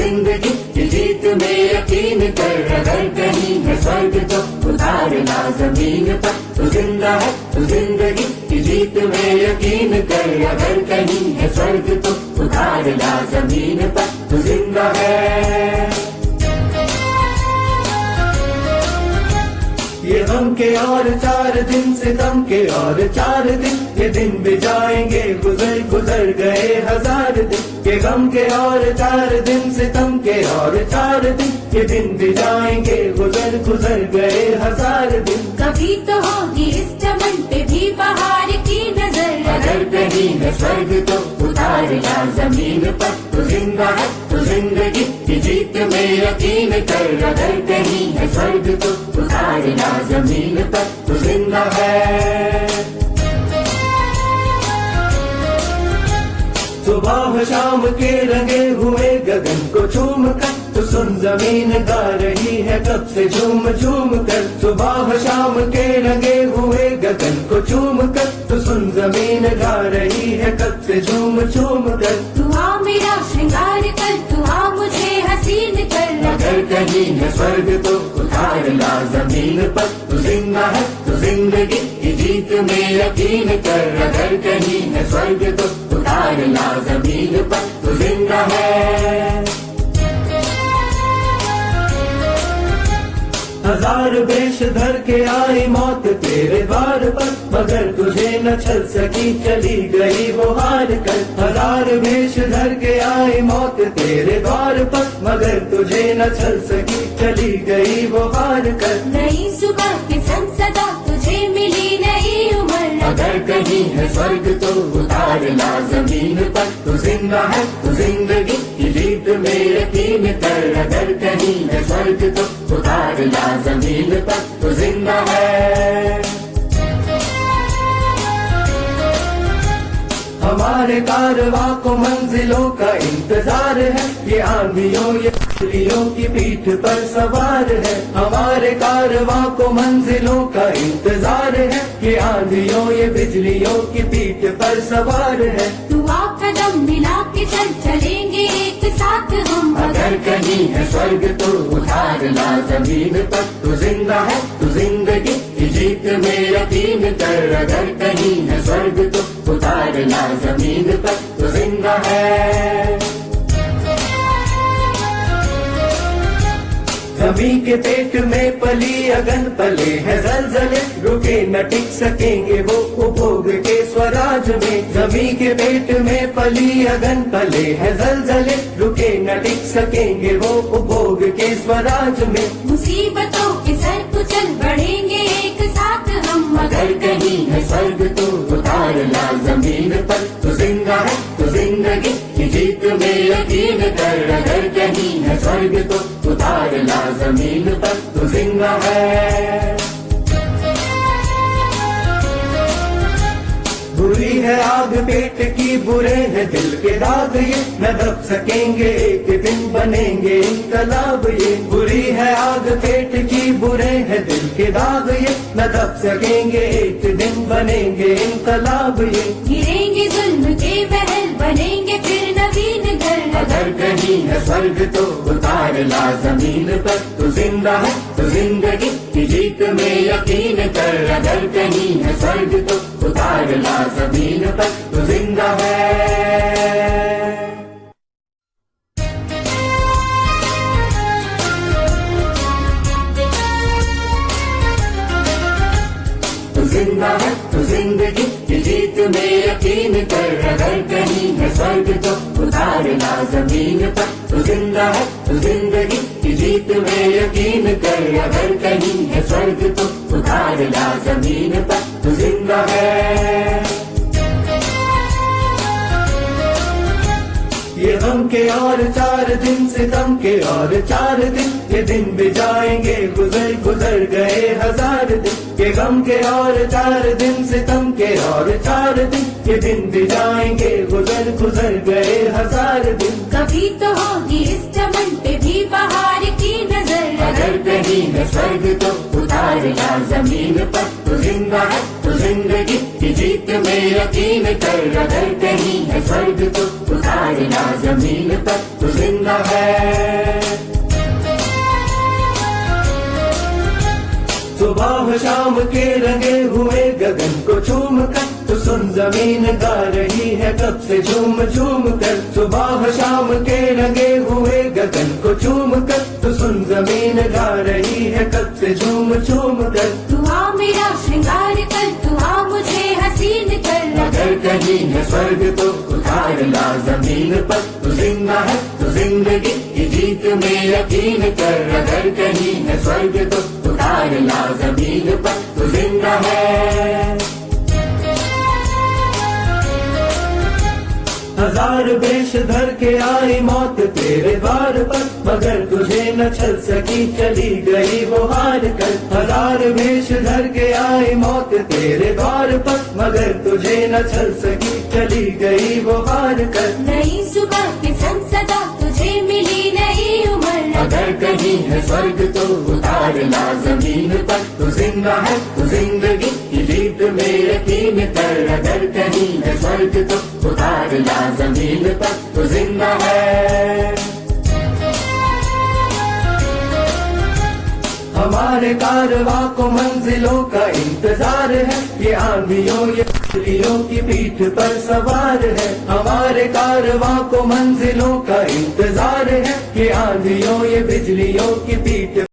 जिंदगी की जीत में यकीन कर, अगर कहीं है स्वर्ग तो उतारना जमीन पर। तू जिंदा है तू जिंदगी की जीत में यकीन कर, अगर कहीं है स्वर्ग तो उतारना जमीन पर। तू जिंदा है। ये गम के और 4 दिन, सितम के और 4 दिन, ये दिन भी जाएंगे गुजर गुजर गए 1000 दिन। ये गम के और 4 दिन, सितम के और 4 दिन, ये दिन भी जाएंगे गुजर गुजर गए 1000 दिन। कभी तो होगी इस चमन पे भी बहार की नजर, अगर कहीं है स्वर्ग तो उतारना जमीन पर। तू जिंदा है तू जिंदगी की जीत में यकीन कर, अगर कहीं है स्वर्ग तो उतारना जमीन पर। तू जिंदा है। सुबह शाम के रंगे हुए गगन को चूम कर, तो सुन जमीन गा रही है कब से झूम झूम कर। सुबह शाम के रंगे हुए गगन को चूम कर, तो सुन जमीन गा रही है कब से झूम झूम कर। तू आ मेरा श्रृंगार कर, तू आ मुझे हसीन कर, अगर कहीं है स्वर्ग तो उतारना जमीन पर। तू जिंदा है तू जिंदगी की जीत में यकीन कर, अगर कहीं है स्वर्ग तो उतारना जमीन पर। तू जिंदा है। 1000 वेश धर के आई मौत तेरे द्वार पर, मगर तुझे न छल सकी चली गई वो हार कर। 1000 वेश धर के आई मौत तेरे द्वार पर, मगर तुझे न छल सकी चली गई वो हार कर। नई सुबह की संसदा तुझे मिली नई उम्र, अगर कहीं है स्वर्ग तो उतारना जमीन पर। तू जिंदा है तू जिंदगी की जीत में यकीन कर, अगर कहीं है स्वर्ग तो उतारना जमीन पर। तू जिंदा है। हमारे कारवां को मंजिलों का इंतजार है, ये आंधियों ये बिजलियों की पीठ पर सवार है। हमारे कारवां को मंजिलों का इंतजार है, ये आंधियों ये बिजलियों की पीठ पर सवार है। तू आ कदम मिला के चल चलेंगे एक साथ हम, अगर कहीं है स्वर्ग तो उतारना जमीन पर। तू जिंदा है तू जिंदगी की जीत में यकीन कर, अगर कहीं है स्वर्ग तो उतारना जमीन पर। तू जिंदा है। जमीन के पेट में पली अगन पले है जलजले, रुके न टिक सकेंगे वो उपभोग के स्वराज में। जमीन के पेट में पली अगन पले है जलजले, रुके न टिक सकेंगे वो उपभोग के स्वराज में। मुसीबतों के सर कुचल बढ़ेंगे एक साथ हम, अगर कहीं है स्वर्ग तो उतारना जमीन पर। तू जिंदा है तू जिंदगी की जीत में यकीन कर, अगर कहीं है स्वर्ग तो उतारना जमीन पर। तू जिंदा है। बुरी है आग पेट की बुरे है दिल के दाग, ये न दब सकेंगे एक दिन बनेंगे इनकलाब। ये बुरी है आग पेट की बुरे है दिल के दाग, ये न दब सकेंगे एक दिन बनेंगे इनकलाब। ये गिरेंगे जुल्म के महल बनेंगे फिर नवीन घर, अगर कहीं है स्वर्ग तो उतारना जमीन पर। तू जिंदा है तू जिंदगी की जीत में यकीन कर, अगर कहीं है स्वर्ग तो उतारना जमीन पर। तू जिंदा है। जिंदा है तू जिंदगी की जीत में यकीन कर, अगर कहीं है स्वर्ग तो उतारना जमीन पर। तू जिंदा है तू जिंदगी की जीत में यकीन कर, अगर कहीं है स्वर्ग तो उतारना जमीन पर। तू जिंदा है। ये गम के और 4 दिन, सितम के और 4 दिन, ये दिन भी जाएंगे गुजर गुजर गए 1000 दिन। ये गम के और 4 दिन, सितम के और 4 दिन, ये दिन भी जाएंगे गुजर गुजर गए 1000 दिन। कभी तो होगी इस चमन पे भी बहार की नजर, अगर कहीं है स्वर्ग तो उतारना जमीन पर। तू जिंदा है तू जिंदगी की जीत में यकीन कर, अगर कहीं है स्वर्ग तो उतारना जमीन पर, तू जिंदा है। सुबह शाम के रंगे हुए गगन को चूम कर, तो सुन जमीन गा रही है कब से झूम झूम कर। सुबह शाम के रंगे हुए गगन को चूम कर, तो सुन जमीन गा रही है कब से झूम झूम कर। तू आ मेरा श्रृंगार कर, तू आ मुझे हसीन कर, अगर कहीं है स्वर्ग तो उतारना जमीन पर, तू जिंदा है तू जिंदगी की जीत में यकीन कर, अगर कहीं है स्वर्ग तो उतारना जमीन पर, तू जिंदा है। हजार वेश धर के आई मौत तेरे द्वार पर, मगर तुझे न छल सकी चली गई वो हार कर। हजार वेश धर के आई मौत तेरे द्वार पर, मगर तुझे न छल सकी चली गई वो हार कर। नई सुबह के संग सदा तुझे मिली नई उम्र, अगर कहीं है स्वर्ग तो उतारना जमीन पर, तू जिंदा है तू जिंदगी की जीत में यकीन कर, अगर कहीं है स्वर्ग तो उतारना जमीन पर, तू जिंदा है। हमारे कारवां को मंजिलों का इंतजार है, ये आंधियों ये बिजलियों की पीठ पर सवार है। हमारे कारवां को मंजिलों का इंतजार है, ये आंधियों ये बिजलियों की पीठ